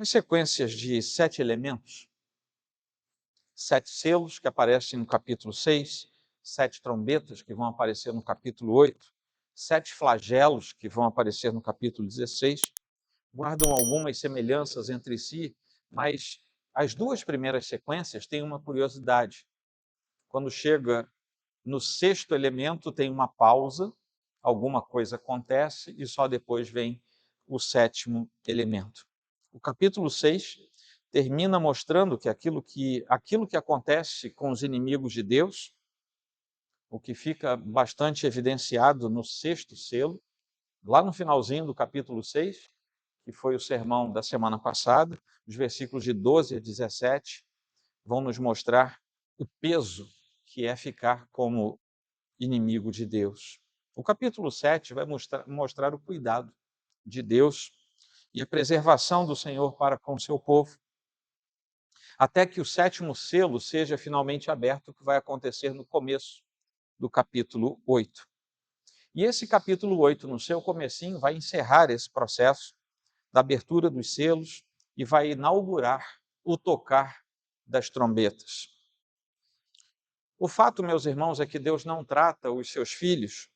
As sequências de 7 elementos, 7 selos que aparecem no capítulo 6, 7 trombetas que vão aparecer no capítulo 8, 7 flagelos que vão aparecer no capítulo 16, guardam algumas semelhanças entre si, mas as duas primeiras sequências têm uma curiosidade. Quando chega no sexto elemento, tem uma pausa, alguma coisa acontece e só depois vem o sétimo elemento. O capítulo 6 termina mostrando que aquilo que acontece com os inimigos de Deus, o que fica bastante evidenciado no sexto selo, lá no finalzinho do capítulo 6, que foi o sermão da semana passada, os versículos de 12 a 17 vão nos mostrar o peso que é ficar como inimigo de Deus. O capítulo 7 vai mostrar o cuidado de Deus e a preservação do Senhor para com o seu povo, até que o sétimo selo seja finalmente aberto, que vai acontecer no começo do capítulo 8. E esse capítulo 8, no seu comecinho, vai encerrar esse processo da abertura dos selos e vai inaugurar o tocar das trombetas. O fato, meus irmãos, é que Deus não trata os seus filhos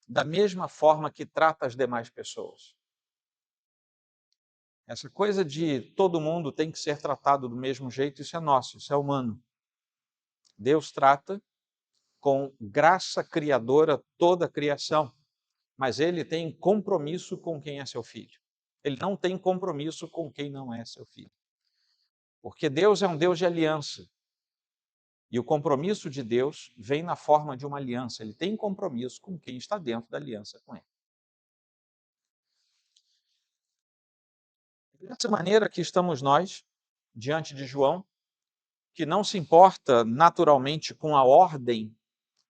da mesma forma que trata as demais pessoas. Essa coisa de todo mundo tem que ser tratado do mesmo jeito, isso é nosso, isso é humano. Deus trata com graça criadora toda a criação, mas Ele tem compromisso com quem é seu filho. Ele não tem compromisso com quem não é seu filho. Porque Deus é um Deus de aliança. E o compromisso de Deus vem na forma de uma aliança. Ele tem compromisso com quem está dentro da aliança com Ele. Dessa maneira que estamos nós, diante de João, que não se importa naturalmente com a ordem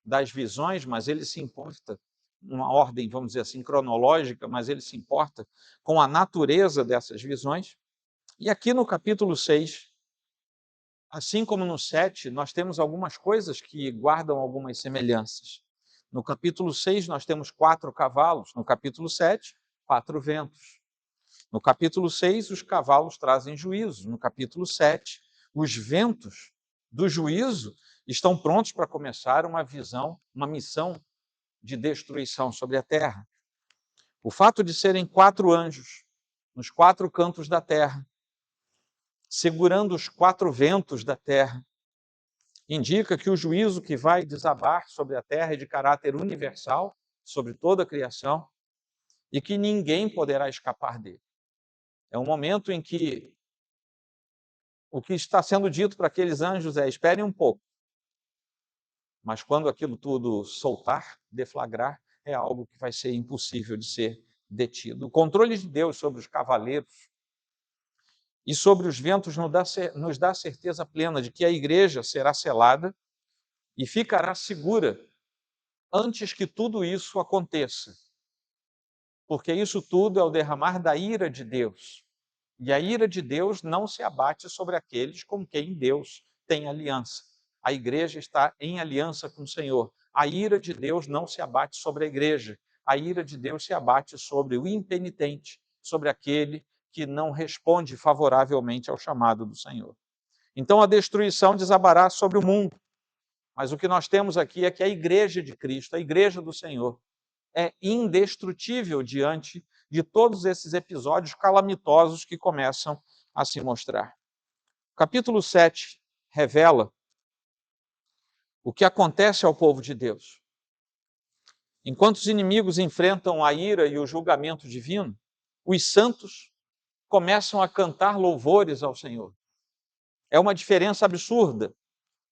das visões, mas ele se importa, uma ordem, vamos dizer assim, cronológica, mas ele se importa com a natureza dessas visões. E aqui no capítulo 6, assim como no 7, nós temos algumas coisas que guardam algumas semelhanças. No capítulo 6, nós temos 4 cavalos, no capítulo 7, 4 ventos. No capítulo 6, os cavalos trazem juízo. No capítulo 7, os ventos do juízo estão prontos para começar uma missão de destruição sobre a terra. O fato de serem 4 anjos nos 4 cantos da terra, segurando os 4 ventos da terra, indica que o juízo que vai desabar sobre a terra é de caráter universal, sobre toda a criação, e que ninguém poderá escapar dele. É um momento em que o que está sendo dito para aqueles anjos é: esperem um pouco. Mas quando aquilo tudo soltar, deflagrar, é algo que vai ser impossível de ser detido. O controle de Deus sobre os cavaleiros e sobre os ventos nos dá a certeza plena de que a igreja será selada e ficará segura antes que tudo isso aconteça. Porque isso tudo é o derramar da ira de Deus. E a ira de Deus não se abate sobre aqueles com quem Deus tem aliança. A igreja está em aliança com o Senhor. A ira de Deus não se abate sobre a igreja. A ira de Deus se abate sobre o impenitente, sobre aquele que não responde favoravelmente ao chamado do Senhor. Então a destruição desabará sobre o mundo. Mas o que nós temos aqui é que a igreja de Cristo, a igreja do Senhor, é indestrutível diante de todos esses episódios calamitosos que começam a se mostrar. O capítulo 7 revela o que acontece ao povo de Deus. Enquanto os inimigos enfrentam a ira e o julgamento divino, os santos começam a cantar louvores ao Senhor. É uma diferença absurda.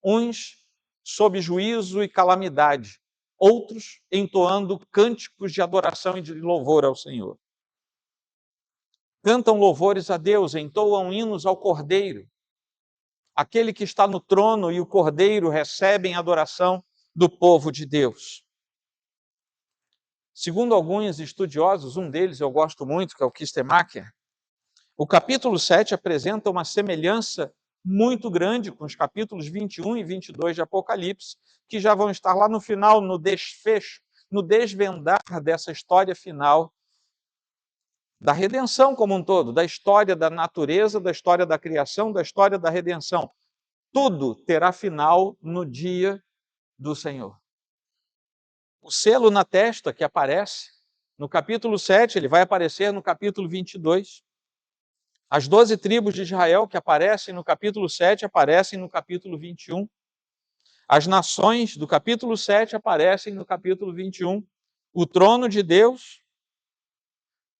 Uns sob juízo e calamidade, outros entoando cânticos de adoração e de louvor ao Senhor. Cantam louvores a Deus, entoam hinos ao Cordeiro. Aquele que está no trono e o Cordeiro recebem a adoração do povo de Deus. Segundo alguns estudiosos, um deles eu gosto muito, que é o Kistemacher, o capítulo 7 apresenta uma semelhança muito grande com os capítulos 21 e 22 de Apocalipse, que já vão estar lá no final, no desfecho, no desvendar dessa história final da redenção como um todo, da história da natureza, da história da criação, da história da redenção. Tudo terá final no dia do Senhor. O selo na testa que aparece no capítulo 7, ele vai aparecer no capítulo 22. As 12 tribos de Israel que aparecem no capítulo 7 aparecem no capítulo 21. As nações do capítulo 7 aparecem no capítulo 21. O trono de Deus,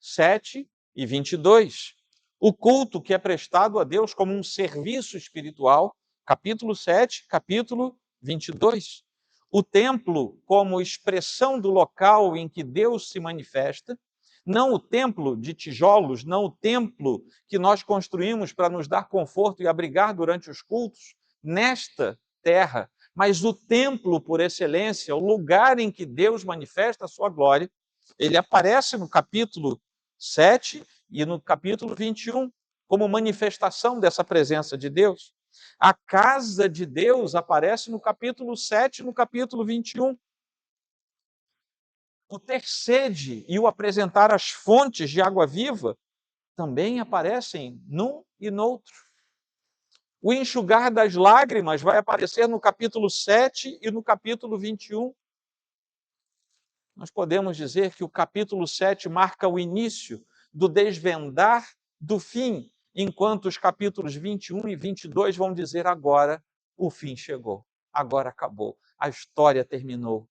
7 e 22. O culto que é prestado a Deus como um serviço espiritual, capítulo 7, capítulo 22. O templo como expressão do local em que Deus se manifesta, não o templo de tijolos, não o templo que nós construímos para nos dar conforto e abrigar durante os cultos nesta terra, mas o templo por excelência, o lugar em que Deus manifesta a sua glória. Ele aparece no capítulo 7 e no capítulo 21 como manifestação dessa presença de Deus. A casa de Deus aparece no capítulo 7 e no capítulo 21. O ter sede e o apresentar as fontes de água viva também aparecem num e noutro. O enxugar das lágrimas vai aparecer no capítulo 7 e no capítulo 21. Nós podemos dizer que o capítulo 7 marca o início do desvendar do fim, enquanto os capítulos 21 e 22 vão dizer agora o fim chegou, agora acabou, a história terminou.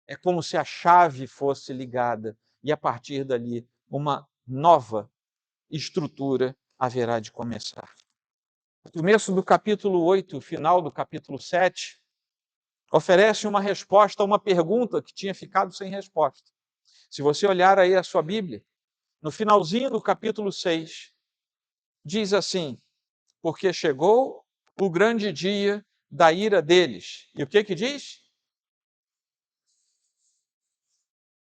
É como se a chave fosse ligada e a partir dali uma nova estrutura haverá de começar. O começo do capítulo 8, o final do capítulo 7, oferece uma resposta a uma pergunta que tinha ficado sem resposta. Se você olhar aí a sua Bíblia, no finalzinho do capítulo 6, diz assim: porque chegou o grande dia da ira deles. E o que diz?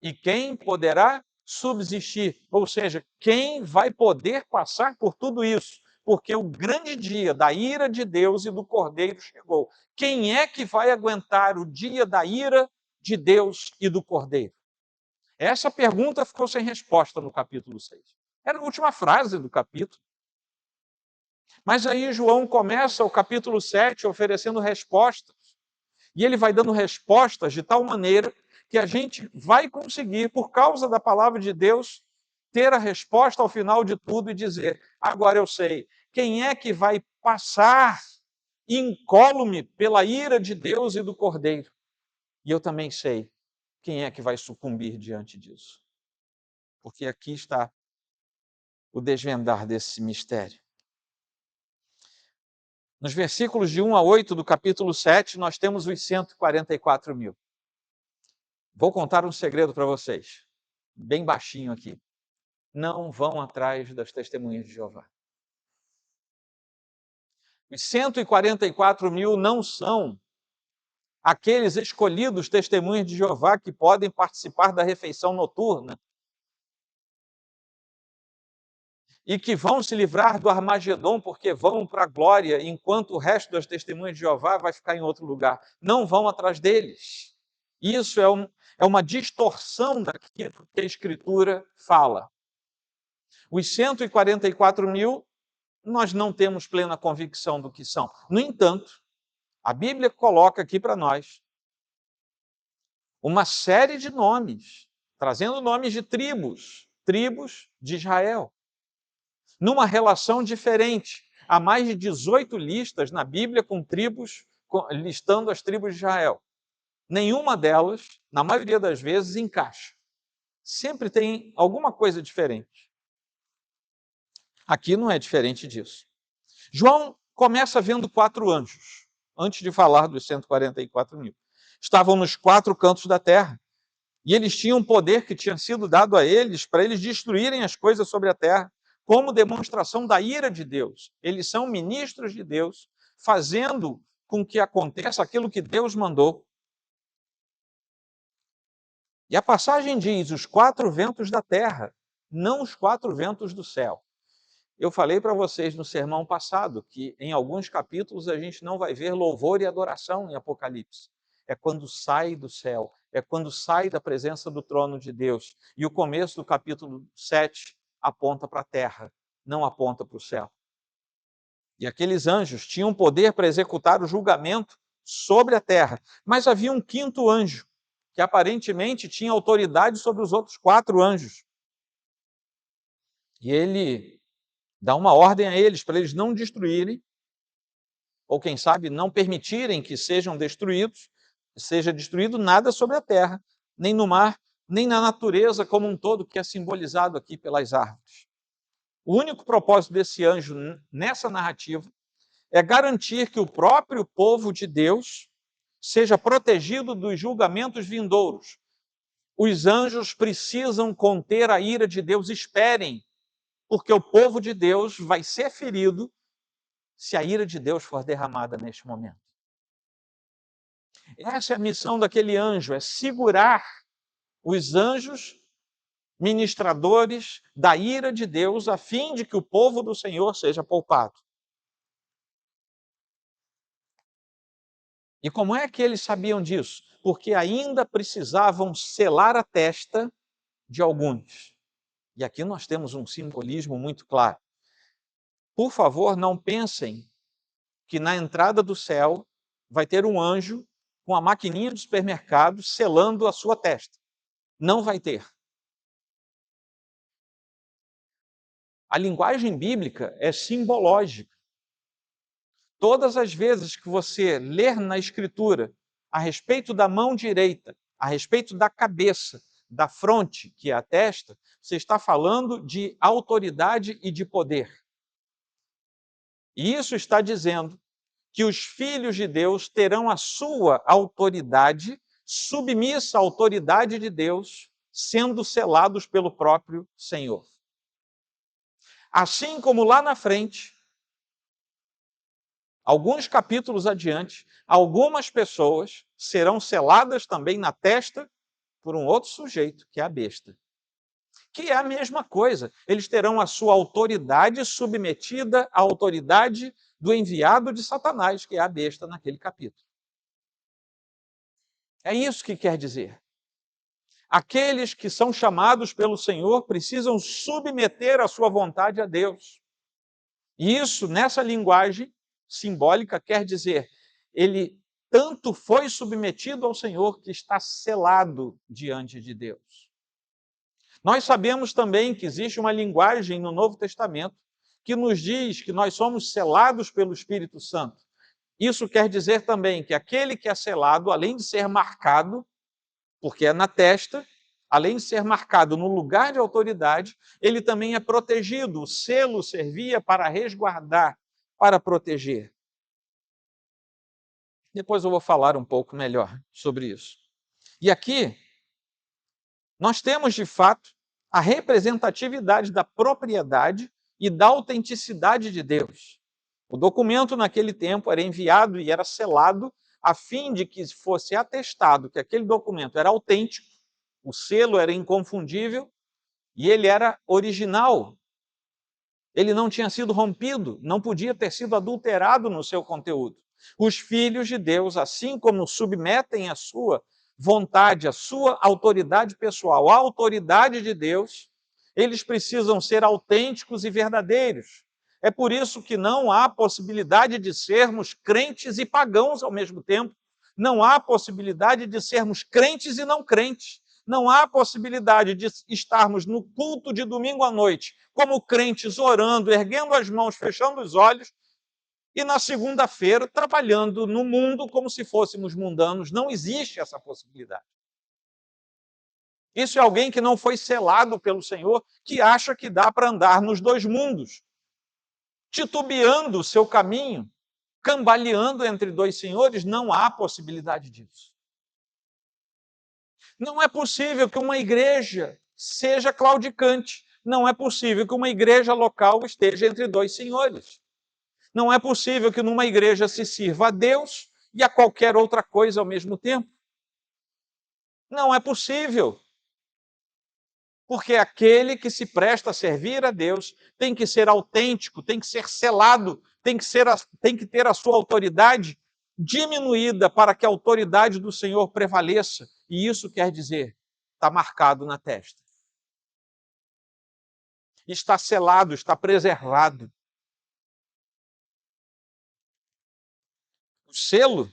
E quem poderá subsistir? Ou seja, quem vai poder passar por tudo isso? Porque o grande dia da ira de Deus e do Cordeiro chegou. Quem é que vai aguentar o dia da ira de Deus e do Cordeiro? Essa pergunta ficou sem resposta no capítulo 6. Era a última frase do capítulo. Mas aí João começa o capítulo 7 oferecendo respostas. E ele vai dando respostas de tal maneira que a gente vai conseguir, por causa da palavra de Deus, ter a resposta ao final de tudo e dizer: agora eu sei, quem é que vai passar incólume pela ira de Deus e do Cordeiro? E eu também sei quem é que vai sucumbir diante disso. Porque aqui está o desvendar desse mistério. Nos versículos de 1 a 8 do capítulo 7, nós temos os 144 mil. Vou contar um segredo para vocês, bem baixinho aqui. Não vão atrás das testemunhas de Jeová. Os 144 mil não são aqueles escolhidos testemunhas de Jeová que podem participar da refeição noturna e que vão se livrar do Armagedon porque vão para a glória, enquanto o resto das testemunhas de Jeová vai ficar em outro lugar. Não vão atrás deles. Isso é uma distorção daquilo que a Escritura fala. Os 144 mil, nós não temos plena convicção do que são. No entanto, a Bíblia coloca aqui para nós uma série de nomes, trazendo nomes de tribos de Israel, numa relação diferente. Há mais de 18 listas na Bíblia com tribos, listando as tribos de Israel. Nenhuma delas, na maioria das vezes, encaixa. Sempre tem alguma coisa diferente. Aqui não é diferente disso. João começa vendo 4 anjos, antes de falar dos 144 mil. Estavam nos 4 cantos da terra, e eles tinham poder que tinha sido dado a eles para eles destruírem as coisas sobre a terra, como demonstração da ira de Deus. Eles são ministros de Deus, fazendo com que aconteça aquilo que Deus mandou. E a passagem diz: os 4 ventos da terra, não os 4 ventos do céu. Eu falei para vocês no sermão passado que em alguns capítulos a gente não vai ver louvor e adoração em Apocalipse. É quando sai do céu, é quando sai da presença do trono de Deus. E o começo do capítulo 7 aponta para a terra, não aponta para o céu. E aqueles anjos tinham poder para executar o julgamento sobre a terra. Mas havia um quinto anjo, que aparentemente tinha autoridade sobre os outros 4 anjos. E ele dá uma ordem a eles, para eles não destruírem, ou quem sabe não permitirem que seja destruído nada sobre a terra, nem no mar, nem na natureza como um todo, que é simbolizado aqui pelas árvores. O único propósito desse anjo nessa narrativa é garantir que o próprio povo de Deus seja protegido dos julgamentos vindouros. Os anjos precisam conter a ira de Deus, esperem, porque o povo de Deus vai ser ferido se a ira de Deus for derramada neste momento. Essa é a missão daquele anjo, é segurar os anjos ministradores da ira de Deus, a fim de que o povo do Senhor seja poupado. E como é que eles sabiam disso? Porque ainda precisavam selar a testa de alguns. E aqui nós temos um simbolismo muito claro. Por favor, não pensem que na entrada do céu vai ter um anjo com a maquininha do supermercado selando a sua testa. Não vai ter. A linguagem bíblica é simbológica. Todas as vezes que você ler na Escritura a respeito da mão direita, a respeito da cabeça, da fronte, que é a testa, você está falando de autoridade e de poder. E isso está dizendo que os filhos de Deus terão a sua autoridade submissa à autoridade de Deus, sendo selados pelo próprio Senhor. Assim como lá na frente, alguns capítulos adiante, algumas pessoas serão seladas também na testa por um outro sujeito, que é a besta. Que é a mesma coisa. Eles terão a sua autoridade submetida à autoridade do enviado de Satanás, que é a besta naquele capítulo. É isso que quer dizer. Aqueles que são chamados pelo Senhor precisam submeter a sua vontade a Deus. E isso, nessa linguagem simbólica, quer dizer, ele tanto foi submetido ao Senhor que está selado diante de Deus. Nós sabemos também que existe uma linguagem no Novo Testamento que nos diz que nós somos selados pelo Espírito Santo. Isso quer dizer também que aquele que é selado, além de ser marcado, porque é na testa, além de ser marcado no lugar de autoridade, ele também é protegido. O selo servia para resguardar, para proteger. Depois eu vou falar um pouco melhor sobre isso. E aqui, nós temos, de fato, a representatividade da propriedade e da autenticidade de Deus. O documento, naquele tempo, era enviado e era selado a fim de que fosse atestado que aquele documento era autêntico, o selo era inconfundível e ele era original. Ele não tinha sido rompido, não podia ter sido adulterado no seu conteúdo. Os filhos de Deus, assim como submetem a sua vontade, a sua autoridade pessoal, à autoridade de Deus, eles precisam ser autênticos e verdadeiros. É por isso que não há possibilidade de sermos crentes e pagãos ao mesmo tempo. Não há possibilidade de sermos crentes e não crentes. Não há possibilidade de estarmos no culto de domingo à noite, como crentes, orando, erguendo as mãos, fechando os olhos, e na segunda-feira trabalhando no mundo como se fôssemos mundanos. Não existe essa possibilidade. Isso é alguém que não foi selado pelo Senhor, que acha que dá para andar nos dois mundos, titubeando o seu caminho, cambaleando entre dois senhores. Não há possibilidade disso. Não é possível que uma igreja seja claudicante. Não é possível que uma igreja local esteja entre dois senhores. Não é possível que numa igreja se sirva a Deus e a qualquer outra coisa ao mesmo tempo. Não é possível. Porque aquele que se presta a servir a Deus tem que ser autêntico, tem que ser selado, tem que ter a sua autoridade diminuída para que a autoridade do Senhor prevaleça. E isso quer dizer, está marcado na testa. Está selado, está preservado. O selo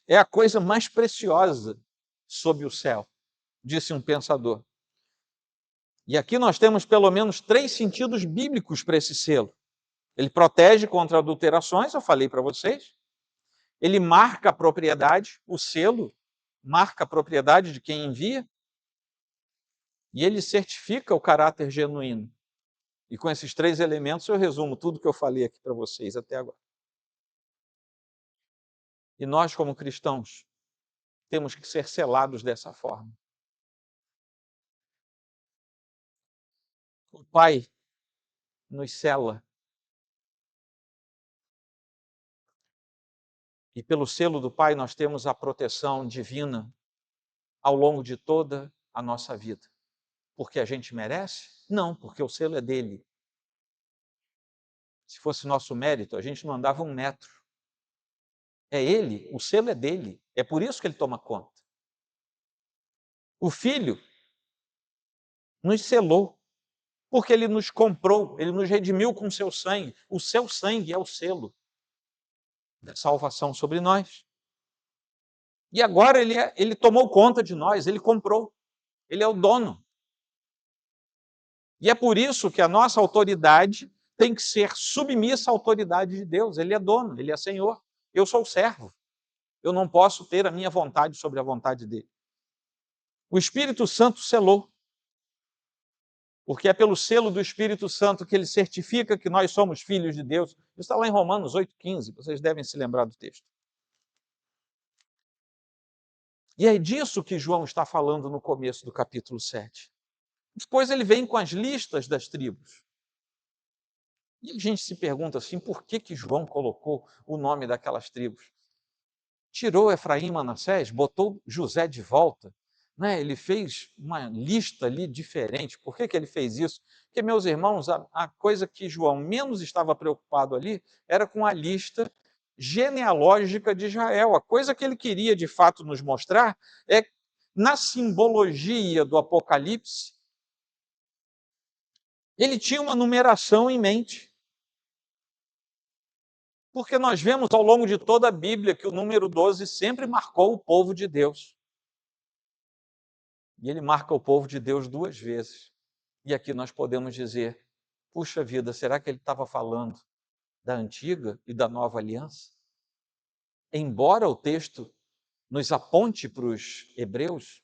é a coisa mais preciosa sob o céu, disse um pensador. E aqui nós temos pelo menos 3 sentidos bíblicos para esse selo. Ele protege contra adulterações, eu falei para vocês. Ele marca a propriedade, o selo marca a propriedade de quem envia. E ele certifica o caráter genuíno. E com esses 3 elementos eu resumo tudo que eu falei aqui para vocês até agora. E nós, como cristãos, temos que ser selados dessa forma. O Pai nos sela. E pelo selo do Pai nós temos a proteção divina ao longo de toda a nossa vida. Porque a gente merece? Não, porque o selo é dele. Se fosse nosso mérito, a gente não andava 1 metro. É ele, o selo é dele. É por isso que ele toma conta. O Filho nos selou, porque ele nos comprou, ele nos redimiu com o seu sangue. O seu sangue é o selo da salvação sobre nós. E agora ele tomou conta de nós, ele comprou, ele é o dono. E é por isso que a nossa autoridade tem que ser submissa à autoridade de Deus. Ele é dono, ele é Senhor. Eu sou servo. Eu não posso ter a minha vontade sobre a vontade dele. O Espírito Santo selou. Porque é pelo selo do Espírito Santo que ele certifica que nós somos filhos de Deus. Isso está lá em Romanos 8,15, vocês devem se lembrar do texto. E é disso que João está falando no começo do capítulo 7. Depois ele vem com as listas das tribos. E a gente se pergunta assim, por que João colocou o nome daquelas tribos? Tirou Efraim e Manassés, botou José de volta, né? Ele fez uma lista ali diferente. Por que ele fez isso? Porque, meus irmãos, a coisa que João menos estava preocupado ali era com a lista genealógica de Israel. A coisa que ele queria, de fato, nos mostrar é, na simbologia do Apocalipse, ele tinha uma numeração em mente. Porque nós vemos ao longo de toda a Bíblia que o número 12 sempre marcou o povo de Deus. E ele marca o povo de Deus 2 vezes. E aqui nós podemos dizer, puxa vida, será que ele estava falando da antiga e da nova aliança? Embora o texto nos aponte para os hebreus,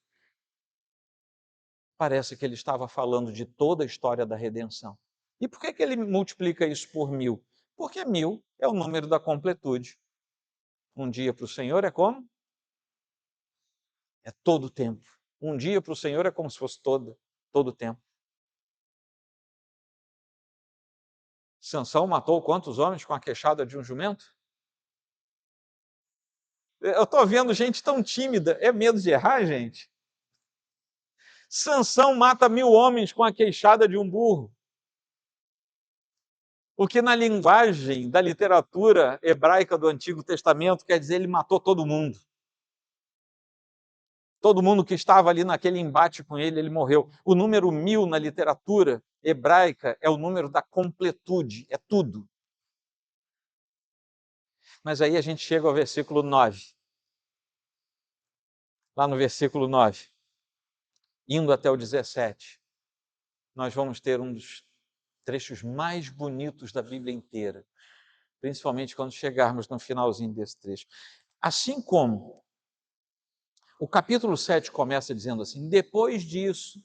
parece que ele estava falando de toda a história da redenção. E por que ele multiplica isso por 1000? Porque 1000 é o número da completude. Um dia para o Senhor é como? É todo o tempo. Um dia para o Senhor é como se fosse todo o tempo. Sansão matou quantos homens com a queixada de um jumento? Eu estou vendo gente tão tímida. É medo de errar, gente? Sansão mata 1000 homens com a queixada de um burro. O que na linguagem da literatura hebraica do Antigo Testamento quer dizer ele matou todo mundo. Todo mundo que estava ali naquele embate com ele, ele morreu. O número 1000 na literatura hebraica é o número da completude, é tudo. Mas aí a gente chega ao versículo 9. Lá no versículo 9, indo até o 17, nós vamos ter um dos trechos mais bonitos da Bíblia inteira, principalmente quando chegarmos no finalzinho desse trecho. Assim como o capítulo 7 começa dizendo assim, depois disso,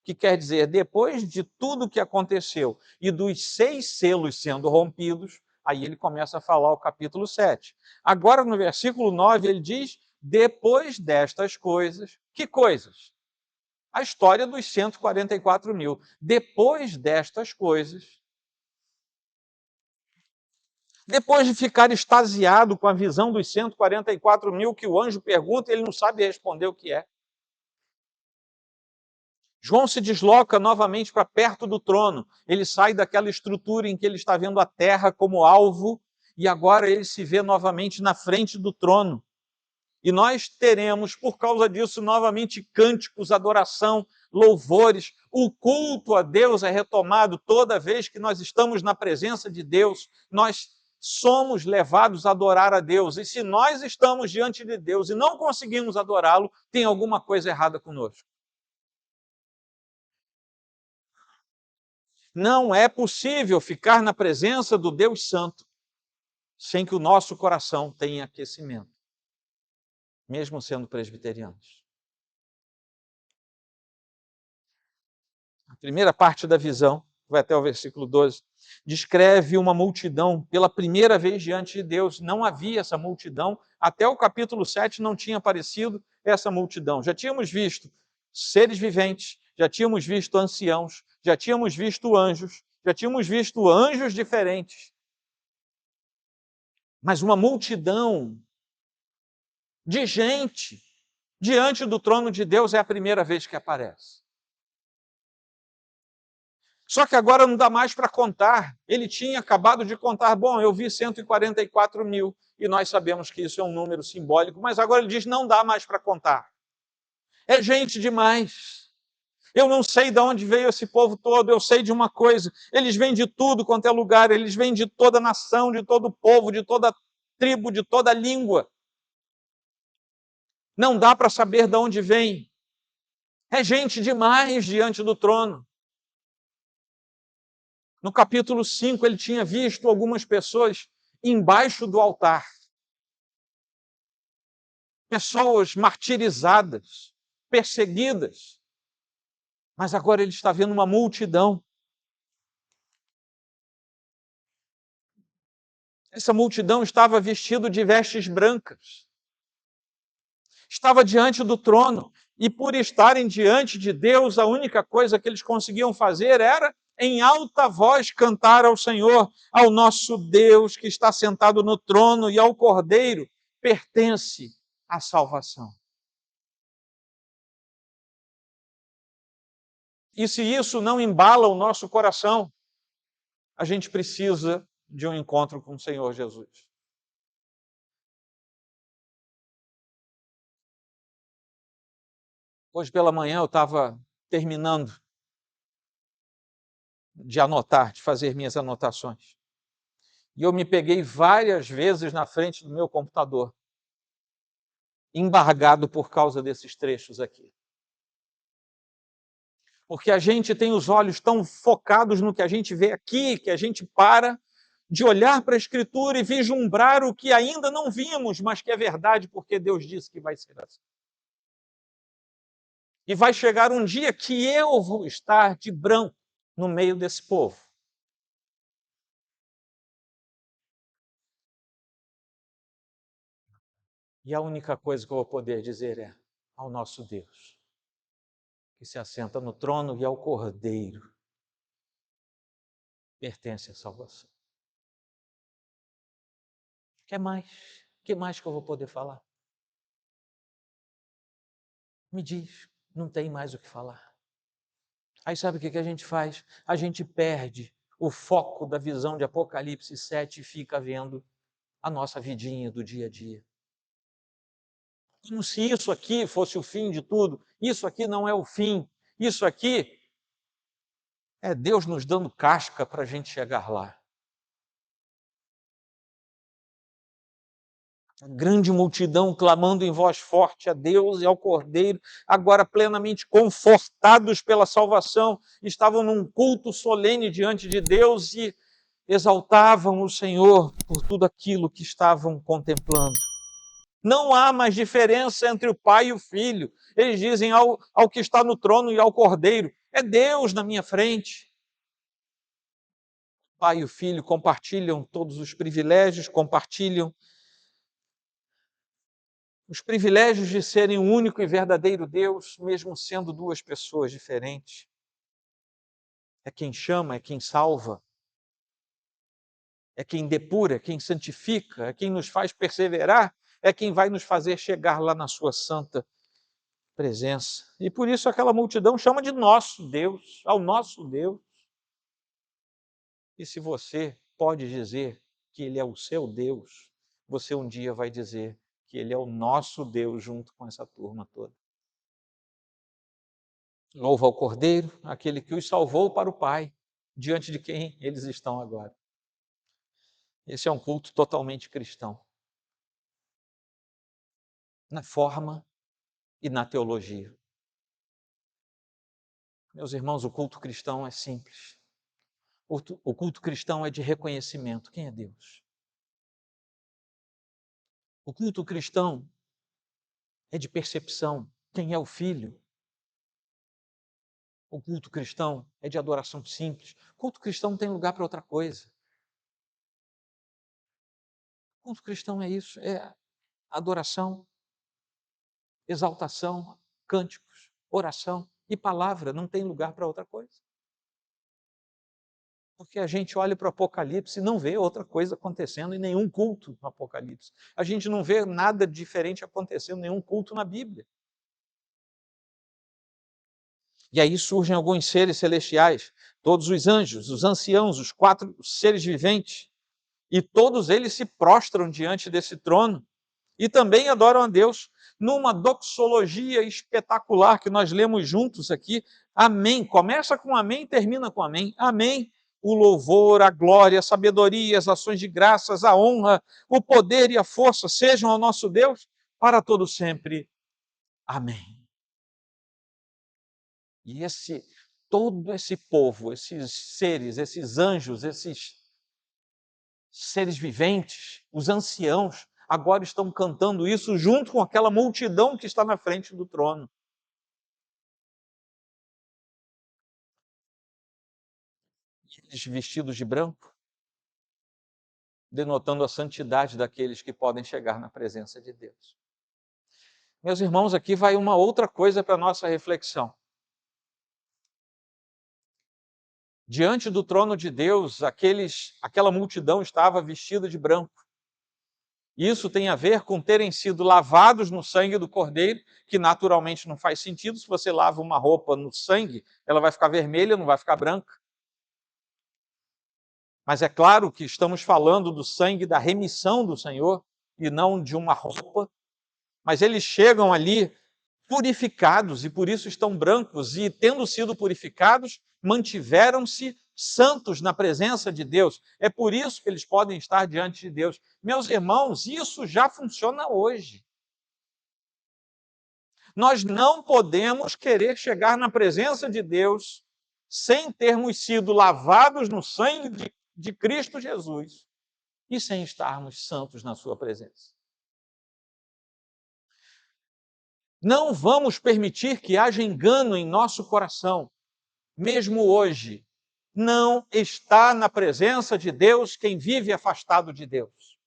que quer dizer, depois de tudo que aconteceu e dos 6 selos sendo rompidos, aí ele começa a falar o capítulo 7. Agora, no versículo 9, ele diz, depois destas coisas, que coisas? A história dos 144.000. Depois destas coisas, depois de ficar extasiado com a visão dos 144.000, que o anjo pergunta e ele não sabe responder o que é. João se desloca novamente para perto do trono. Ele sai daquela estrutura em que ele está vendo a terra como alvo e agora ele se vê novamente na frente do trono. E nós teremos, por causa disso, novamente cânticos, adoração, louvores. O culto a Deus é retomado toda vez que nós estamos na presença de Deus. Nós somos levados a adorar a Deus. E se nós estamos diante de Deus e não conseguimos adorá-lo, tem alguma coisa errada conosco. Não é possível ficar na presença do Deus Santo sem que o nosso coração tenha aquecimento, mesmo sendo presbiterianos. A primeira parte da visão, vai até o versículo 12, descreve uma multidão pela primeira vez diante de Deus. Não havia essa multidão, até o capítulo 7 não tinha aparecido essa multidão. Já tínhamos visto seres viventes, já tínhamos visto anciãos, já tínhamos visto anjos diferentes. Mas uma multidão de gente diante do trono de Deus é a primeira vez que aparece. Só que agora não dá mais para contar. Ele tinha acabado de contar, bom, eu vi 144 mil, e nós sabemos que isso é um número simbólico, mas agora ele diz, não dá mais para contar. É gente demais. Eu não sei de onde veio esse povo todo, eu sei de uma coisa, eles vêm de tudo quanto é lugar, eles vêm de toda nação, de todo povo, de toda tribo, de toda língua. Não dá para saber de onde vem. É gente demais diante do trono. No capítulo 5, ele tinha visto algumas pessoas embaixo do altar. Pessoas martirizadas, perseguidas. Mas agora ele está vendo uma multidão. Essa multidão estava vestida de vestes brancas. Estava diante do trono. E por estarem diante de Deus, a única coisa que eles conseguiam fazer era, em alta voz, cantar ao Senhor, ao nosso Deus que está sentado no trono, e ao Cordeiro pertence a salvação. E se isso não embala o nosso coração, a gente precisa de um encontro com o Senhor Jesus. Hoje pela manhã eu estava terminando de anotar, de fazer minhas anotações. E eu me peguei várias vezes na frente do meu computador, embargado por causa desses trechos aqui. Porque a gente tem os olhos tão focados no que a gente vê aqui, que a gente para de olhar para a Escritura e vislumbrar o que ainda não vimos, mas que é verdade, porque Deus disse que vai ser assim. E vai chegar um dia que eu vou estar de branco no meio desse povo. E a única coisa que eu vou poder dizer é ao nosso Deus, que se assenta no trono, e ao Cordeiro pertence a salvação. Quer mais? O que mais que eu vou poder falar? Me diz, não tem mais o que falar. Aí sabe o que a gente faz? A gente perde o foco da visão de Apocalipse 7 e fica vendo a nossa vidinha do dia a dia. Como se isso aqui fosse o fim de tudo. Isso aqui não é o fim. Isso aqui é Deus nos dando casca para a gente chegar lá. A grande multidão clamando em voz forte a Deus e ao Cordeiro, agora plenamente confortados pela salvação, estavam num culto solene diante de Deus e exaltavam o Senhor por tudo aquilo que estavam contemplando. Não há mais diferença entre o Pai e o Filho. Eles dizem ao que está no trono e ao Cordeiro, é Deus na minha frente. O Pai e o Filho compartilham todos os privilégios, compartilham os privilégios de serem o único e verdadeiro Deus, mesmo sendo duas pessoas diferentes. É quem chama, é quem salva, é quem depura, é quem santifica, é quem nos faz perseverar, é quem vai nos fazer chegar lá na sua santa presença. E por isso aquela multidão chama de nosso Deus, ao nosso Deus. E se você pode dizer que Ele é o seu Deus, você um dia vai dizer que Ele é o nosso Deus junto com essa turma toda. Louva ao Cordeiro, aquele que os salvou para o Pai, diante de quem eles estão agora. Esse é um culto totalmente cristão, na forma e na teologia. Meus irmãos, o culto cristão é simples. O culto cristão é de reconhecimento. Quem é Deus? O culto cristão é de percepção. Quem é o Filho? O culto cristão é de adoração simples. O culto cristão não tem lugar para outra coisa. O culto cristão é isso, é adoração, exaltação, cânticos, oração e palavra, não tem lugar para outra coisa. Porque a gente olha para o Apocalipse e não vê outra coisa acontecendo em nenhum culto no Apocalipse. A gente não vê nada diferente acontecendo em nenhum culto na Bíblia. E aí surgem alguns seres celestiais, todos os anjos, os anciãos, os 4 seres viventes, e todos eles se prostram diante desse trono e também adoram a Deus numa doxologia espetacular que nós lemos juntos aqui. Amém. Começa com amém, termina com amém. Amém. O louvor, a glória, a sabedoria, as ações de graças, a honra, o poder e a força sejam ao nosso Deus para todo sempre. Amém. E todo esse povo, esses seres, esses anjos, esses seres viventes, os anciãos, agora estão cantando isso junto com aquela multidão que está na frente do trono. Eles vestidos de branco, denotando a santidade daqueles que podem chegar na presença de Deus. Meus irmãos, aqui vai uma outra coisa para a nossa reflexão. Diante do trono de Deus, aquela multidão estava vestida de branco. Isso tem a ver com terem sido lavados no sangue do Cordeiro, que naturalmente não faz sentido. Se você lava uma roupa no sangue, ela vai ficar vermelha, não vai ficar branca. Mas é claro que estamos falando do sangue da remissão do Senhor e não de uma roupa. Mas eles chegam ali purificados e por isso estão brancos, e tendo sido purificados, mantiveram-se santos na presença de Deus. É por isso que eles podem estar diante de Deus. Meus irmãos, isso já funciona hoje. Nós não podemos querer chegar na presença de Deus sem termos sido lavados no sangue de Cristo Jesus e sem estarmos santos na sua presença. Não vamos permitir que haja engano em nosso coração. Mesmo hoje, não está na presença de Deus quem vive afastado de Deus.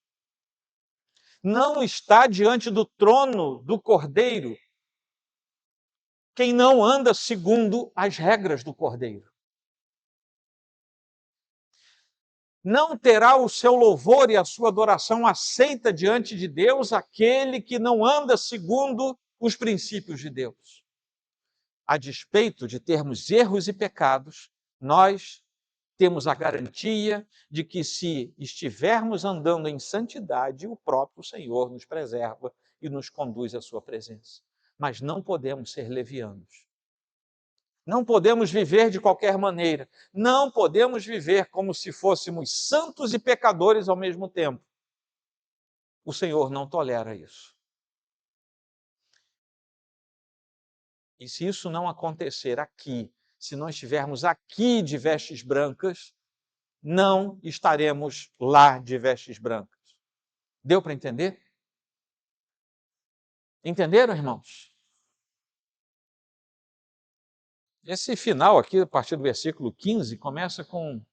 Não está diante do trono do Cordeiro quem não anda segundo as regras do Cordeiro. Não terá o seu louvor e a sua adoração aceita diante de Deus aquele que não anda segundo os princípios de Deus. A despeito de termos erros e pecados, nós temos a garantia de que, se estivermos andando em santidade, o próprio Senhor nos preserva e nos conduz à sua presença. Mas não podemos ser levianos. Não podemos viver de qualquer maneira. Não podemos viver como se fôssemos santos e pecadores ao mesmo tempo. O Senhor não tolera isso. E se isso não acontecer aqui, se nós estivermos aqui de vestes brancas, não estaremos lá de vestes brancas. Deu para entender? Entenderam, irmãos? Esse final aqui, a partir do versículo 15, começa com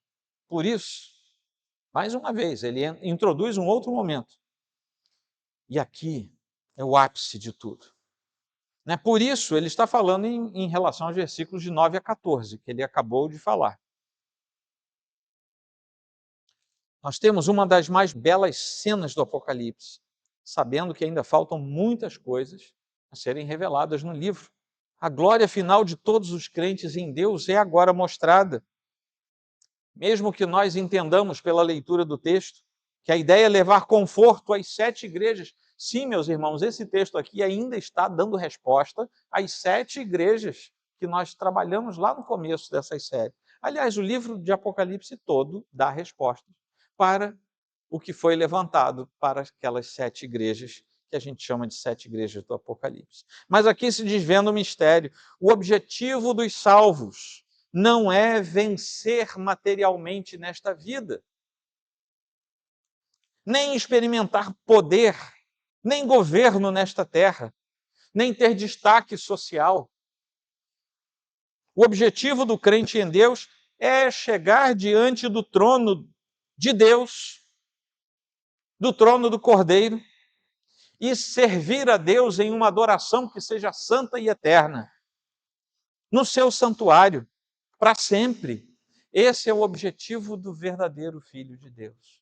por isso. Mais uma vez, ele introduz um outro momento. E aqui é o ápice de tudo. Né? Por isso, ele está falando em relação aos versículos de 9 a 14, que ele acabou de falar. Nós temos uma das mais belas cenas do Apocalipse, sabendo que ainda faltam muitas coisas a serem reveladas no livro. A glória final de todos os crentes em Deus é agora mostrada. Mesmo que nós entendamos pela leitura do texto que a ideia é levar conforto às 7 igrejas, Sim, meus irmãos, esse texto aqui ainda está dando resposta às 7 igrejas que nós trabalhamos lá no começo dessas séries. Aliás, o livro de Apocalipse todo dá respostas para o que foi levantado para aquelas 7 igrejas que a gente chama de 7 igrejas do Apocalipse. Mas aqui se desvenda o mistério. O objetivo dos salvos não é vencer materialmente nesta vida, nem experimentar poder, nem governo nesta terra, nem ter destaque social. O objetivo do crente em Deus é chegar diante do trono de Deus, do trono do Cordeiro, e servir a Deus em uma adoração que seja santa e eterna, no seu santuário, para sempre. Esse é o objetivo do verdadeiro Filho de Deus.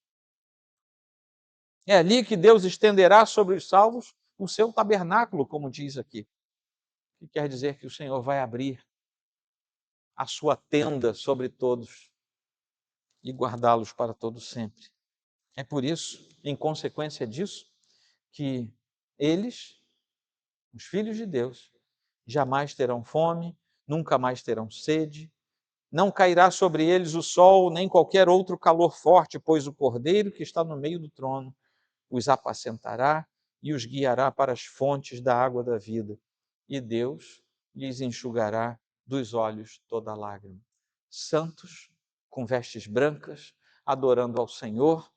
É ali que Deus estenderá sobre os salvos o seu tabernáculo, como diz aqui. Que quer dizer que o Senhor vai abrir a sua tenda sobre todos e guardá-los para todo sempre. É por isso, em consequência disso, que eles, os filhos de Deus, jamais terão fome, nunca mais terão sede, não cairá sobre eles o sol, nem qualquer outro calor forte, pois o Cordeiro que está no meio do trono os apacentará e os guiará para as fontes da água da vida, e Deus lhes enxugará dos olhos toda lágrima. Santos, com vestes brancas, adorando ao Senhor,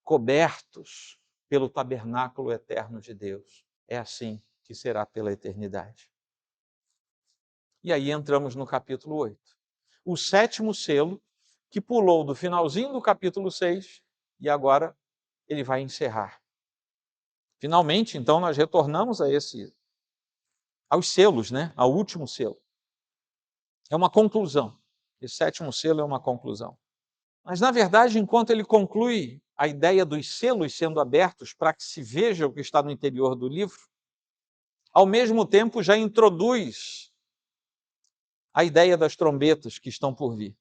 cobertos pelo tabernáculo eterno de Deus. É assim que será pela eternidade. E aí entramos no capítulo 8. O 7º selo, que pulou do finalzinho do capítulo 6, e agora ele vai encerrar. Finalmente, então, nós retornamos aos selos, né? Ao último selo. É uma conclusão. Esse 7º selo é uma conclusão. Mas, na verdade, enquanto ele conclui a ideia dos selos sendo abertos para que se veja o que está no interior do livro, ao mesmo tempo já introduz a ideia das trombetas que estão por vir.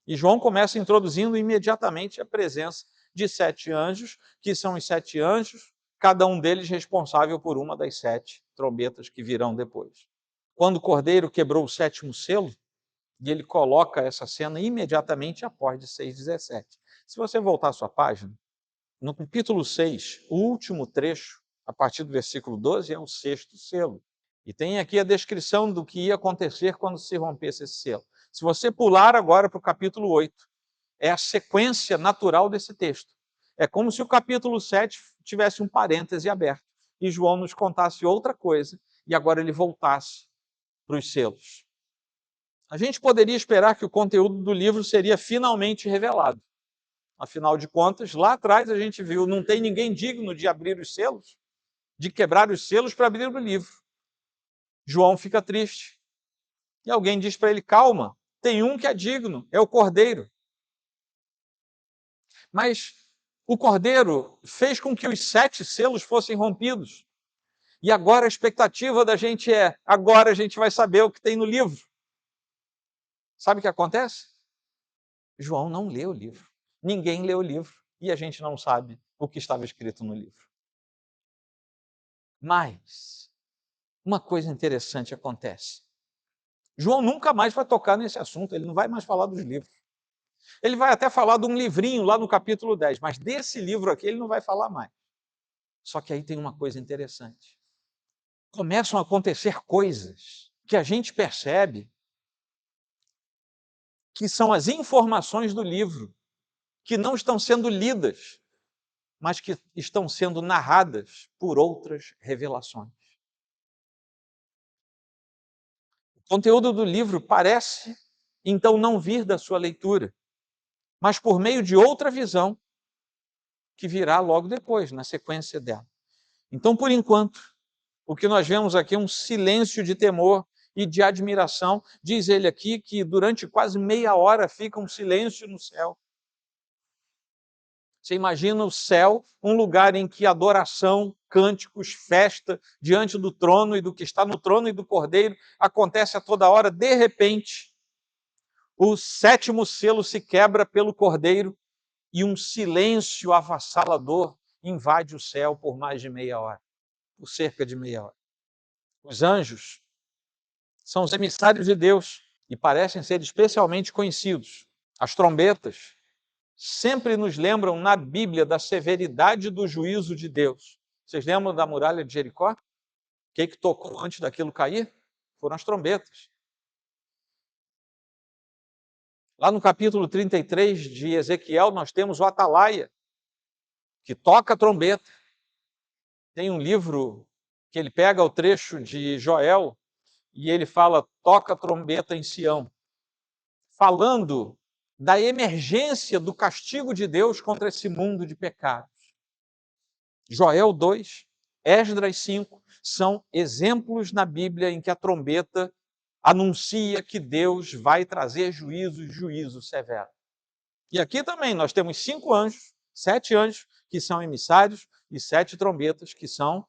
E João começa introduzindo imediatamente a presença de 7 anjos, que são os 7 anjos, cada um deles responsável por uma das 7 trombetas que virão depois. Quando o Cordeiro quebrou o 7º selo, e ele coloca essa cena imediatamente após de 6:17. Se você voltar à sua página, no capítulo 6, o último trecho, a partir do versículo 12, é o 6º selo. E tem aqui a descrição do que ia acontecer quando se rompesse esse selo. Se você pular agora para o capítulo 8, é a sequência natural desse texto. É como se o capítulo 7 tivesse um parêntese aberto e João nos contasse outra coisa e agora ele voltasse para os selos. A gente poderia esperar que o conteúdo do livro seria finalmente revelado. Afinal de contas, lá atrás a gente viu, não tem ninguém digno de abrir os selos, de quebrar os selos para abrir o livro. João fica triste. E alguém diz para ele, calma, tem um que é digno, é o Cordeiro. Mas o Cordeiro fez com que os 7 selos fossem rompidos. E agora a expectativa da gente é, agora a gente vai saber o que tem no livro. Sabe o que acontece? João não lê o livro. Ninguém lê o livro. E a gente não sabe o que estava escrito no livro. Mas uma coisa interessante acontece. João nunca mais vai tocar nesse assunto, ele não vai mais falar dos livros. Ele vai até falar de um livrinho lá no capítulo 10, mas desse livro aqui ele não vai falar mais. Só que aí tem uma coisa interessante. Começam a acontecer coisas que a gente percebe que são as informações do livro, que não estão sendo lidas, mas que estão sendo narradas por outras revelações. O conteúdo do livro parece, então, não vir da sua leitura, mas por meio de outra visão que virá logo depois, na sequência dela. Então, por enquanto, o que nós vemos aqui é um silêncio de temor e de admiração. Diz ele aqui que durante quase meia hora fica um silêncio no céu. Você imagina o céu, um lugar em que adoração, cânticos, festa diante do trono e do que está no trono e do Cordeiro acontece a toda hora. De repente, o 7º selo se quebra pelo Cordeiro e um silêncio avassalador invade o céu por mais de meia hora. por cerca de meia hora. Os anjos são os emissários de Deus e parecem ser especialmente conhecidos. As trombetas sempre nos lembram na Bíblia da severidade do juízo de Deus. Vocês lembram da muralha de Jericó? O que tocou antes daquilo cair? Foram as trombetas. Lá no capítulo 33 de Ezequiel, nós temos o atalaia, que toca a trombeta. Tem um livro que ele pega o trecho de Joel e ele fala, toca a trombeta em Sião, falando da emergência do castigo de Deus contra esse mundo de pecados. Joel 2, Esdras 5, são exemplos na Bíblia em que a trombeta anuncia que Deus vai trazer juízo severo. E aqui também nós temos 5 anjos, 7 anjos que são emissários e 7 trombetas que são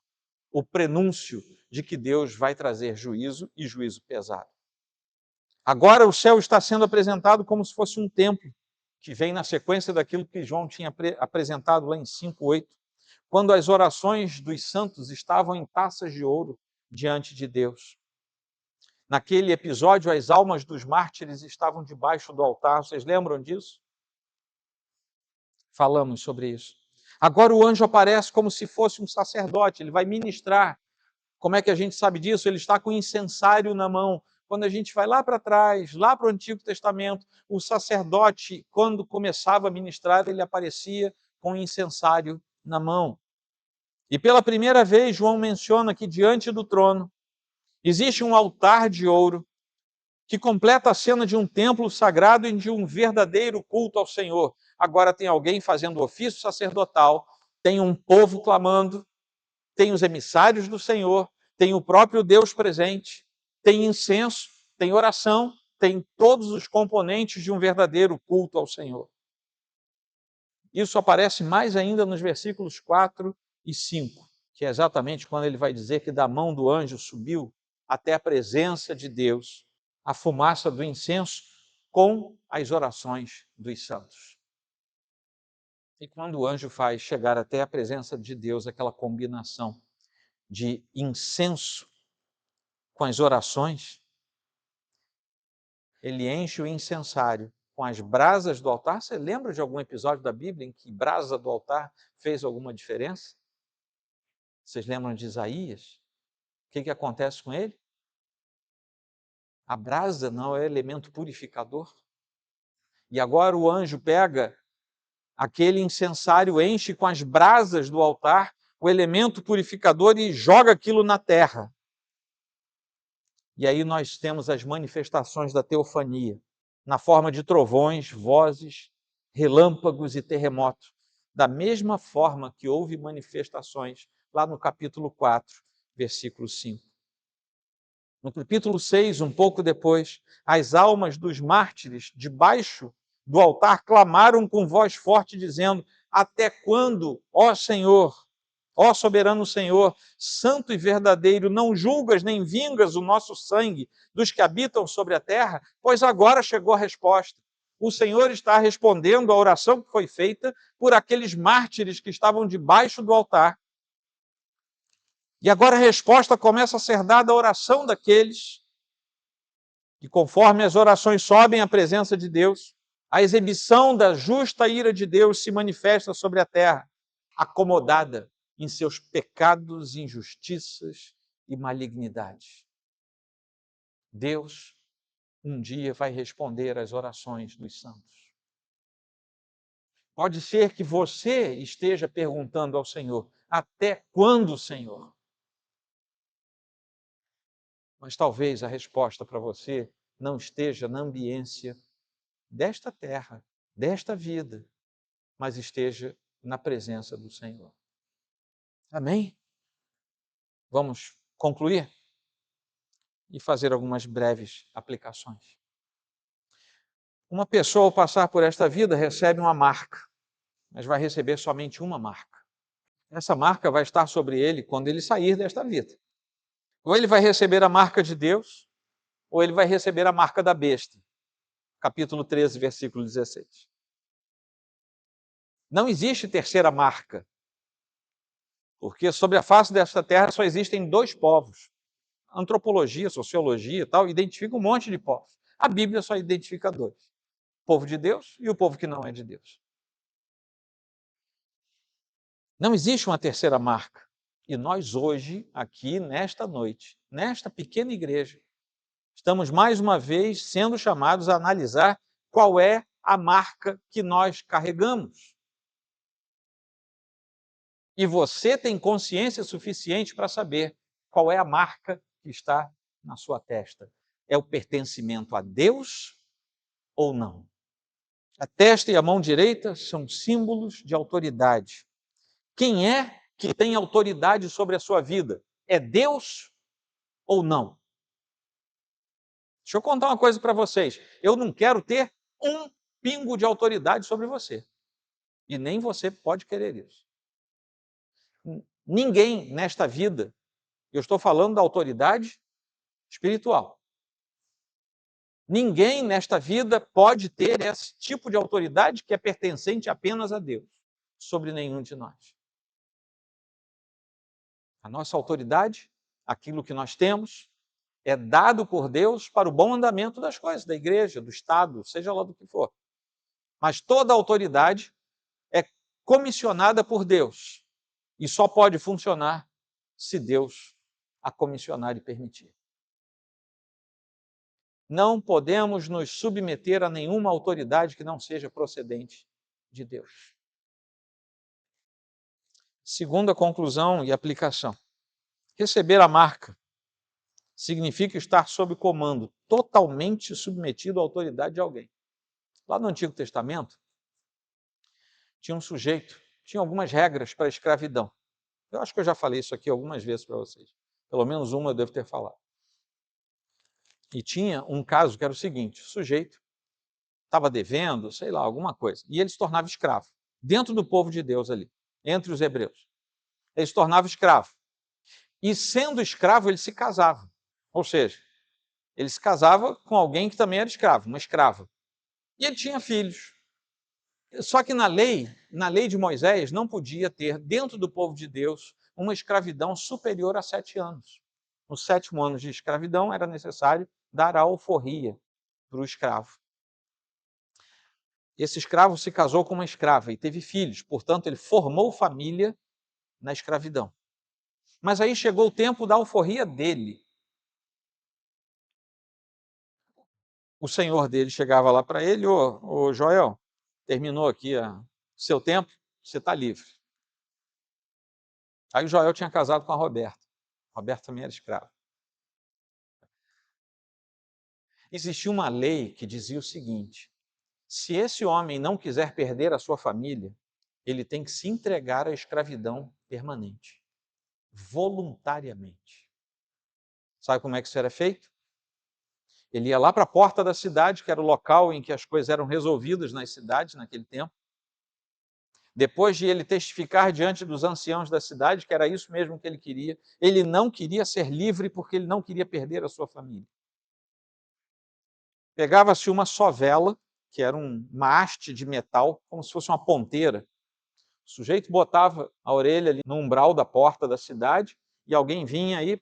o prenúncio de que Deus vai trazer juízo e juízo pesado. Agora o céu está sendo apresentado como se fosse um templo, que vem na sequência daquilo que João tinha apresentado lá em 5:8, quando as orações dos santos estavam em taças de ouro diante de Deus. Naquele episódio, as almas dos mártires estavam debaixo do altar. Vocês lembram disso? Falamos sobre isso. Agora o anjo aparece como se fosse um sacerdote, ele vai ministrar. Como é que a gente sabe disso? Ele está com o incensário na mão. Quando a gente vai lá para trás, lá para o Antigo Testamento, o sacerdote, quando começava a ministrar, ele aparecia com o incensário na mão. E pela primeira vez, João menciona que diante do trono existe um altar de ouro que completa a cena de um templo sagrado e de um verdadeiro culto ao Senhor. Agora tem alguém fazendo ofício sacerdotal, tem um povo clamando, tem os emissários do Senhor, tem o próprio Deus presente, tem incenso, tem oração, tem todos os componentes de um verdadeiro culto ao Senhor. Isso aparece mais ainda nos versículos 4 e 5, que é exatamente quando ele vai dizer que da mão do anjo subiu até a presença de Deus a fumaça do incenso com as orações dos santos. E quando o anjo faz chegar até a presença de Deus, aquela combinação de incenso com as orações, ele enche o incensário com as brasas do altar. Você lembra de algum episódio da Bíblia em que brasa do altar fez alguma diferença? Vocês lembram de Isaías? O que acontece com ele? A brasa não é elemento purificador. E agora o anjo pega aquele incensário, enche com as brasas do altar o elemento purificador e joga aquilo na terra. E aí nós temos as manifestações da teofania, na forma de trovões, vozes, relâmpagos e terremotos. Da mesma forma que houve manifestações lá no capítulo 4, versículo 5. No capítulo 6, um pouco depois, as almas dos mártires, debaixo do altar, clamaram com voz forte, dizendo: até quando, ó Senhor, ó soberano Senhor, santo e verdadeiro, não julgas nem vingas o nosso sangue dos que habitam sobre a terra? Pois agora chegou a resposta. O Senhor está respondendo à oração que foi feita por aqueles mártires que estavam debaixo do altar. E agora a resposta começa a ser dada à oração daqueles, e conforme as orações sobem à presença de Deus, a exibição da justa ira de Deus se manifesta sobre a terra, acomodada em seus pecados, injustiças e malignidades. Deus um dia vai responder às orações dos santos. Pode ser que você esteja perguntando ao Senhor: até quando, Senhor? Mas talvez a resposta para você não esteja na ambiência desta terra, desta vida, mas esteja na presença do Senhor. Amém? Vamos concluir e fazer algumas breves aplicações. Uma pessoa, ao passar por esta vida, recebe uma marca, mas vai receber somente uma marca. Essa marca vai estar sobre ele quando ele sair desta vida. Ou ele vai receber a marca de Deus, ou ele vai receber a marca da besta. Capítulo 13, versículo 16. Não existe terceira marca. Porque sobre a face desta terra só existem dois povos. Antropologia, sociologia e tal, identifica um monte de povos. A Bíblia só identifica dois: o povo de Deus e o povo que não é de Deus. Não existe uma terceira marca. E nós hoje, aqui nesta noite, nesta pequena igreja, estamos mais uma vez sendo chamados a analisar qual é a marca que nós carregamos. E você tem consciência suficiente para saber qual é a marca que está na sua testa. É o pertencimento a Deus ou não? A testa e a mão direita são símbolos de autoridade. Quem é que tem autoridade sobre a sua vida? É Deus ou não? Deixa eu contar uma coisa para vocês. Eu não quero ter um pingo de autoridade sobre você. E nem você pode querer isso. Ninguém nesta vida, eu estou falando da autoridade espiritual. Ninguém nesta vida pode ter esse tipo de autoridade que é pertencente apenas a Deus, sobre nenhum de nós. A nossa autoridade, aquilo que nós temos, é dado por Deus para o bom andamento das coisas, da igreja, do Estado, seja lá do que for. Mas toda autoridade é comissionada por Deus e só pode funcionar se Deus a comissionar e permitir. Não podemos nos submeter a nenhuma autoridade que não seja procedente de Deus. Segunda conclusão e aplicação. Receber a marca significa estar sob comando, totalmente submetido à autoridade de alguém. Lá no Antigo Testamento, tinha um sujeito, tinha algumas regras para a escravidão. Eu acho que eu já falei isso aqui algumas vezes para vocês. Pelo menos uma eu devo ter falado. E tinha um caso que era o seguinte: o sujeito estava devendo, sei lá, alguma coisa, e ele se tornava escravo, dentro do povo de Deus ali, entre os hebreus. Ele se tornava escravo. E sendo escravo, ele se casava. Ou seja, ele se casava com alguém que também era escravo, uma escrava. E ele tinha filhos. Só que na lei de Moisés, não podia ter, dentro do povo de Deus, uma escravidão superior a 7 anos. No 7º ano de escravidão, era necessário dar a alforria para o escravo. Esse escravo se casou com uma escrava e teve filhos, portanto, ele formou família na escravidão. Mas aí chegou o tempo da alforria dele. O senhor dele chegava lá para ele: ô Joel, terminou aqui o seu tempo, você está livre. Aí o Joel tinha casado com a Roberta. A Roberta também era escrava. Existia uma lei que dizia o seguinte: se esse homem não quiser perder a sua família, ele tem que se entregar à escravidão permanente, voluntariamente. Sabe como é que isso era feito? Ele ia lá para a porta da cidade, que era o local em que as coisas eram resolvidas nas cidades naquele tempo. Depois de ele testificar diante dos anciãos da cidade que era isso mesmo que ele não queria ser livre porque ele não queria perder a sua família. Pegava-se uma sovela, que era uma haste de metal, como se fosse uma ponteira. O sujeito botava a orelha ali no umbral da porta da cidade e alguém vinha aí.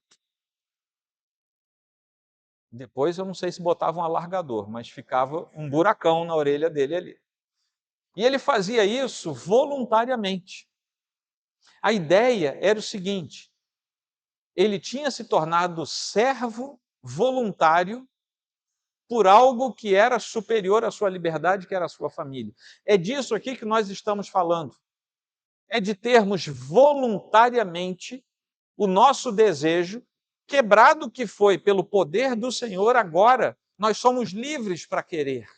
Depois eu não sei se botava um alargador, mas ficava um buracão na orelha dele ali. E ele fazia isso voluntariamente. A ideia era o seguinte: ele tinha se tornado servo voluntário por algo que era superior à sua liberdade, que era a sua família. É disso aqui que nós estamos falando. É de termos voluntariamente o nosso desejo, quebrado que foi pelo poder do Senhor, agora nós somos livres para querer.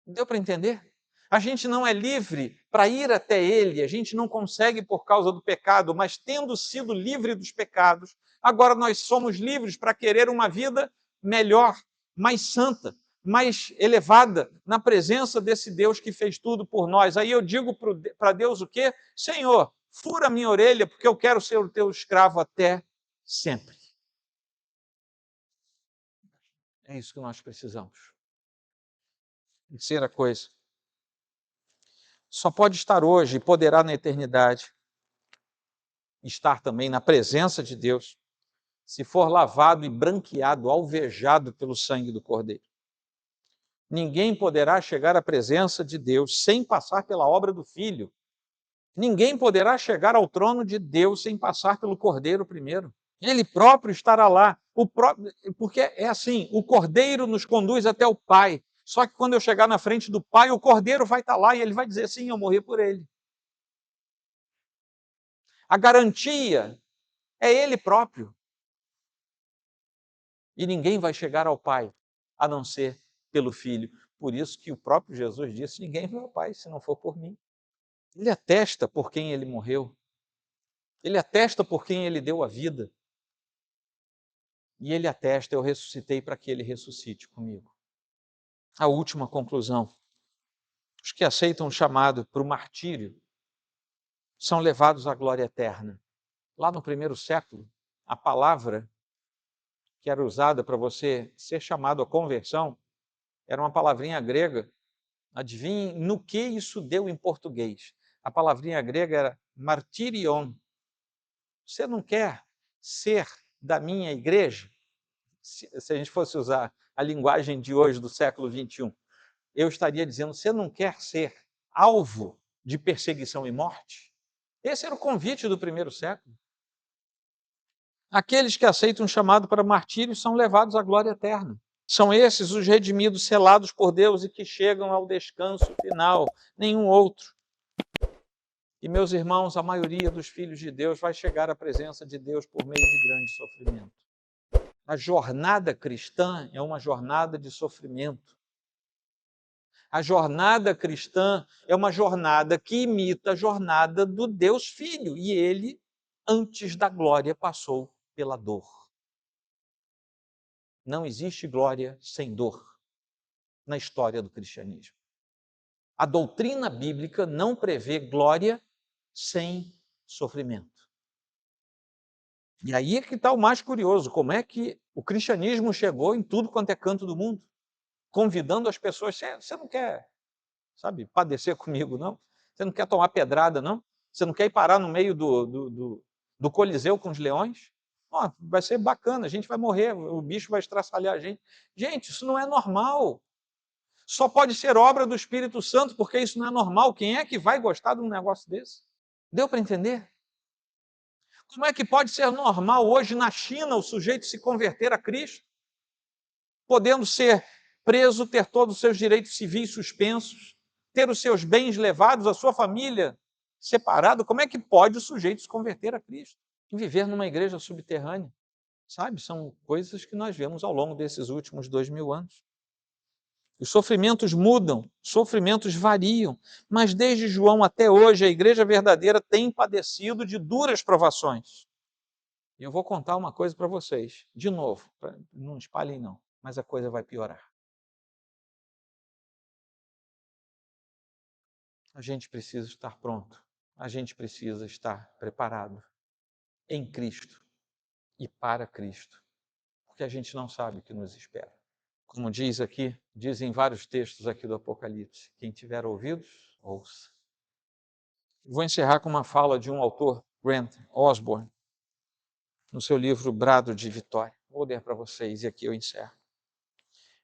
Deu para entender? A gente não é livre para ir até Ele, a gente não consegue por causa do pecado, mas tendo sido livre dos pecados, agora nós somos livres para querer uma vida melhor, mais santa, mais elevada, na presença desse Deus que fez tudo por nós. Aí eu digo para Deus o quê? Senhor, fura minha orelha, porque eu quero ser o teu escravo até sempre. É isso que nós precisamos. Terceira coisa. só pode estar hoje e poderá na eternidade estar também na presença de Deus, se for lavado e branqueado, alvejado pelo sangue do Cordeiro. Ninguém poderá chegar à presença de Deus sem passar pela obra do Filho. Ninguém poderá chegar ao trono de Deus sem passar pelo Cordeiro primeiro. Ele próprio estará lá. Porque é assim, o Cordeiro nos conduz até o Pai. Só que quando eu chegar na frente do Pai, o Cordeiro vai estar lá e ele vai dizer, sim, eu morri por ele. A garantia é ele próprio. E ninguém vai chegar ao Pai, a não ser pelo Filho. Por isso que o próprio Jesus disse, ninguém vai ao Pai se não for por mim. Ele atesta por quem ele morreu. Ele atesta por quem ele deu a vida. E ele atesta, eu ressuscitei para que ele ressuscite comigo. A última conclusão. Os que aceitam o chamado para o martírio são levados à glória eterna. Lá no primeiro século, a palavra que era usada para você ser chamado à conversão era uma palavrinha grega. Adivinhe no que isso deu em português. A palavrinha grega era martirion. Você não quer ser da minha igreja? Se a gente fosse usar a linguagem de hoje, do século XXI, eu estaria dizendo, você não quer ser alvo de perseguição e morte? Esse era o convite do primeiro século. Aqueles que aceitam o chamado para martírio são levados à glória eterna. São esses os redimidos, selados por Deus e que chegam ao descanso final, nenhum outro. E, meus irmãos, a maioria dos filhos de Deus vai chegar à presença de Deus por meio de grande sofrimento. A jornada cristã é uma jornada de sofrimento. A jornada cristã é uma jornada que imita a jornada do Deus Filho. E ele, antes da glória, passou pela dor. Não existe glória sem dor na história do cristianismo. A doutrina bíblica não prevê glória sem sofrimento. E aí é que está o mais curioso, como é que o cristianismo chegou em tudo quanto é canto do mundo, convidando as pessoas, você não quer, sabe, padecer comigo, não? Você não quer tomar pedrada, não? Você não quer ir parar no meio do Coliseu com os leões? Vai ser bacana, a gente vai morrer, o bicho vai estraçalhar a gente. Gente, isso não é normal. Só pode ser obra do Espírito Santo, porque isso não é normal. Quem é que vai gostar de um negócio desse? Deu para entender? Como é que pode ser normal hoje na China o sujeito se converter a Cristo, podendo ser preso, ter todos os seus direitos civis suspensos, ter os seus bens levados, a sua família separada? Como é que pode o sujeito se converter a Cristo e viver numa igreja subterrânea? Sabe, são coisas que nós vemos ao longo desses últimos 2000 anos. Os sofrimentos mudam, sofrimentos variam, mas desde João até hoje a igreja verdadeira tem padecido de duras provações. E eu vou contar uma coisa para vocês, de novo, não espalhem não, mas a coisa vai piorar. A gente precisa estar pronto, a gente precisa estar preparado em Cristo e para Cristo, porque a gente não sabe o que nos espera. Como diz aqui, dizem vários textos aqui do Apocalipse, quem tiver ouvidos, ouça. Vou encerrar com uma fala de um autor, Grant Osborne, no seu livro Brado de Vitória. Vou ler para vocês e aqui eu encerro.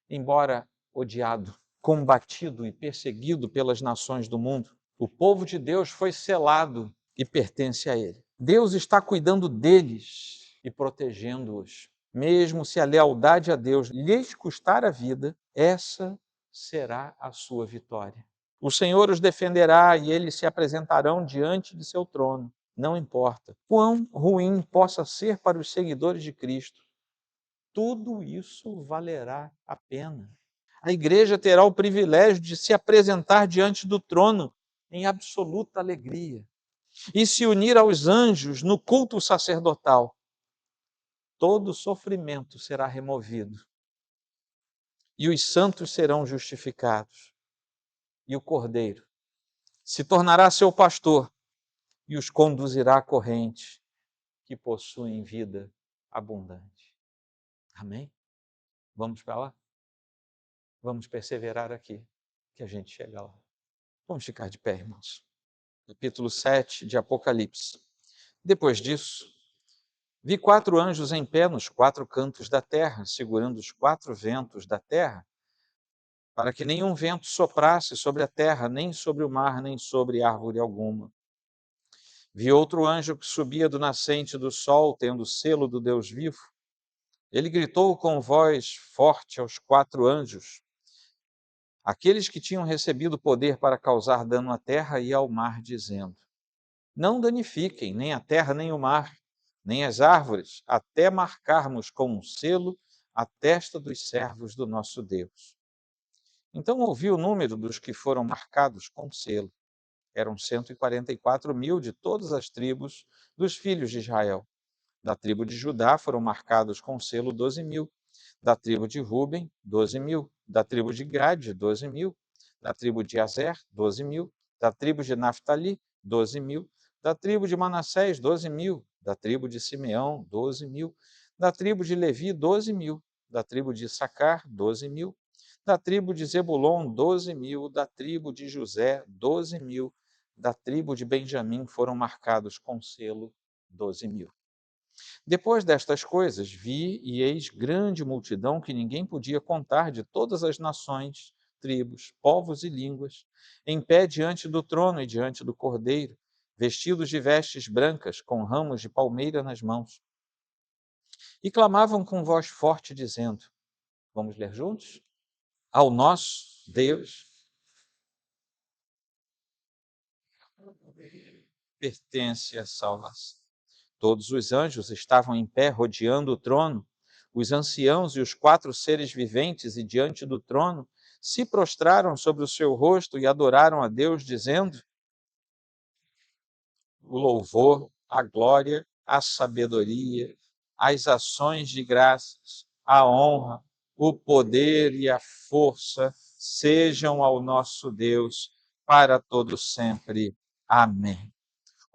Embora odiado, combatido e perseguido pelas nações do mundo, o povo de Deus foi selado e pertence a Ele. Deus está cuidando deles e protegendo-os. Mesmo se a lealdade a Deus lhes custar a vida, essa será a sua vitória. O Senhor os defenderá e eles se apresentarão diante de seu trono. Não importa quão ruim possa ser para os seguidores de Cristo, tudo isso valerá a pena. A igreja terá o privilégio de se apresentar diante do trono em absoluta alegria e se unir aos anjos no culto sacerdotal. Todo sofrimento será removido e os santos serão justificados. E o Cordeiro se tornará seu pastor e os conduzirá à corrente que possuem vida abundante. Amém? Vamos para lá? Vamos perseverar aqui, que a gente chega lá. Vamos ficar de pé, irmãos. Capítulo 7 de Apocalipse. Depois disso, vi 4 anjos em pé nos 4 cantos da terra, segurando os 4 ventos da terra, para que nenhum vento soprasse sobre a terra, nem sobre o mar, nem sobre árvore alguma. Vi outro anjo que subia do nascente do sol, tendo o selo do Deus vivo. Ele gritou com voz forte aos 4 anjos, aqueles que tinham recebido poder para causar dano à terra e ao mar, dizendo: não danifiquem nem a terra, nem o mar, nem as árvores, até marcarmos com um selo a testa dos servos do nosso Deus. Então ouvi o número dos que foram marcados com selo. Eram 144.000 de todas as tribos dos filhos de Israel. Da tribo de Judá foram marcados com selo 12.000. Da tribo de Ruben, 12.000. Da tribo de Gade, 12.000. Da tribo de Azer, 12.000. Da tribo de Naftali, 12.000. Da tribo de Manassés, 12.000. Da tribo de Simeão, 12.000. Da tribo de Levi, 12.000. Da tribo de Issacar, 12.000. Da tribo de Zebulon, 12.000. Da tribo de José, 12.000. Da tribo de Benjamim foram marcados com selo 12.000. Depois destas coisas, vi e eis grande multidão que ninguém podia contar, de todas as nações, tribos, povos e línguas, em pé diante do trono e diante do Cordeiro, vestidos de vestes brancas, com ramos de palmeira nas mãos. E clamavam com voz forte, dizendo: vamos ler juntos? Ao nosso Deus pertence a salvação. Todos os anjos estavam em pé, rodeando o trono. Os anciãos e os 4 seres viventes, e diante do trono, se prostraram sobre o seu rosto e adoraram a Deus, dizendo: o louvor, a glória, a sabedoria, as ações de graças, a honra, o poder e a força sejam ao nosso Deus para todo sempre. Amém.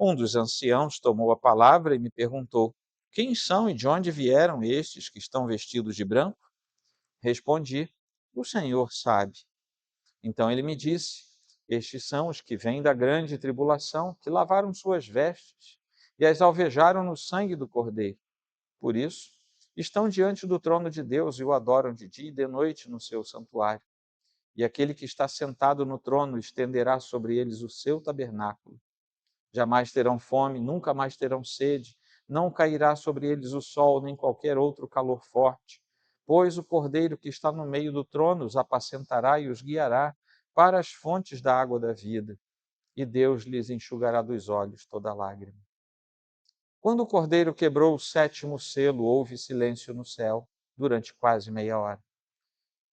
Um dos anciãos tomou a palavra e me perguntou: quem são e de onde vieram estes que estão vestidos de branco? Respondi: o Senhor sabe. Então ele me disse: estes são os que vêm da grande tribulação, que lavaram suas vestes e as alvejaram no sangue do Cordeiro. Por isso, estão diante do trono de Deus e o adoram de dia e de noite no seu santuário. E aquele que está sentado no trono estenderá sobre eles o seu tabernáculo. Jamais terão fome, nunca mais terão sede, não cairá sobre eles o sol, nem qualquer outro calor forte, pois o Cordeiro que está no meio do trono os apacentará e os guiará para as fontes da água da vida, e Deus lhes enxugará dos olhos toda lágrima. Quando o Cordeiro quebrou o 7º selo, houve silêncio no céu durante quase meia hora.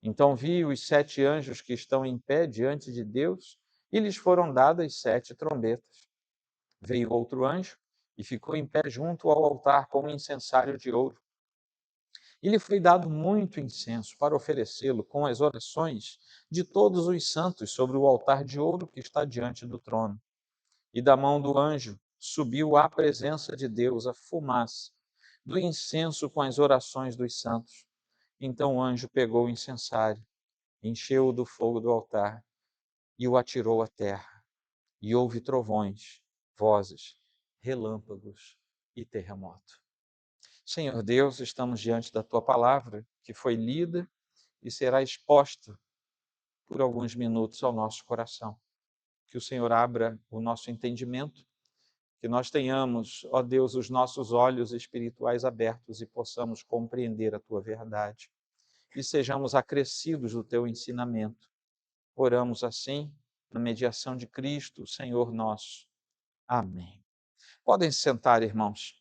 Então vi os 7 anjos que estão em pé diante de Deus, e lhes foram dadas 7 trombetas. Veio outro anjo e ficou em pé junto ao altar com um incensário de ouro. E lhe foi dado muito incenso para oferecê-lo com as orações de todos os santos sobre o altar de ouro que está diante do trono. E da mão do anjo subiu à presença de Deus a fumaça do incenso com as orações dos santos. Então o anjo pegou o incensário, encheu-o do fogo do altar e o atirou à terra. E houve trovões, vozes, relâmpagos e terremoto. Senhor Deus, estamos diante da Tua palavra, que foi lida e será exposta por alguns minutos ao nosso coração. Que o Senhor abra o nosso entendimento, que nós tenhamos, ó Deus, os nossos olhos espirituais abertos e possamos compreender a Tua verdade. E sejamos acrescidos do Teu ensinamento. Oramos assim, na mediação de Cristo, Senhor nosso. Amém. Podem se sentar, irmãos.